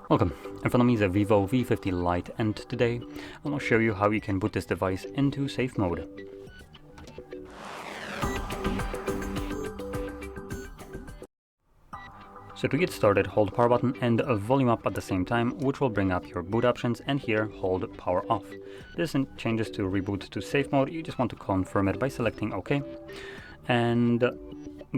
Welcome, in front of me is a VIVO V50 Lite, and today I will show you how you can boot this device into safe mode. So to get started, hold power button and volume up at the same time, which will bring up your boot options, and here hold power off. This changes to reboot to safe mode. You just want to confirm it by selecting OK. And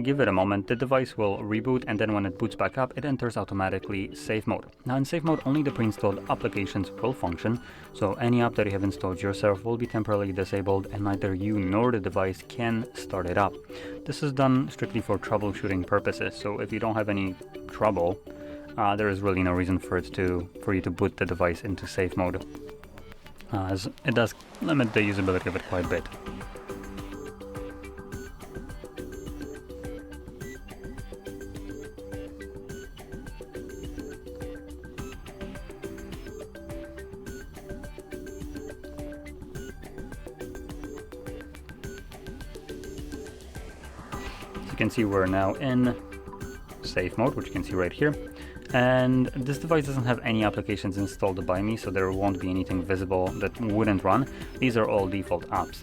give it a moment, the device will reboot, and then when it boots back up, it enters automatically safe mode. Now in safe mode, only the pre-installed applications will function, so any app that you have installed yourself will be temporarily disabled and neither you nor the device can start it up. This is done strictly for troubleshooting purposes, so if you don't have any trouble, there is really no reason for you to boot the device into safe mode, as it does limit the usability of it quite a bit. You can see we're now in safe mode, which you can see right here, and this device doesn't have any applications installed by me, so there won't be anything visible that wouldn't run. These are all default apps,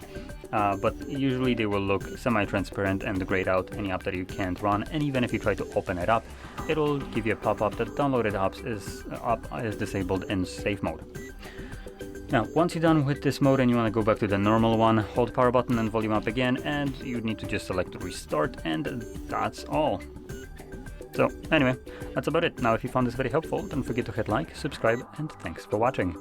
but usually they will look semi-transparent and grayed out any app that you can't run, and even if you try to open it up, it'll give you a pop-up that downloaded apps is disabled in safe mode. Now, once you're done with this mode and you want to go back to the normal one, hold power button and volume up again, and you need to just select restart, and that's all. So anyway, that's about it. Now if you found this very helpful, don't forget to hit like, subscribe, and thanks for watching.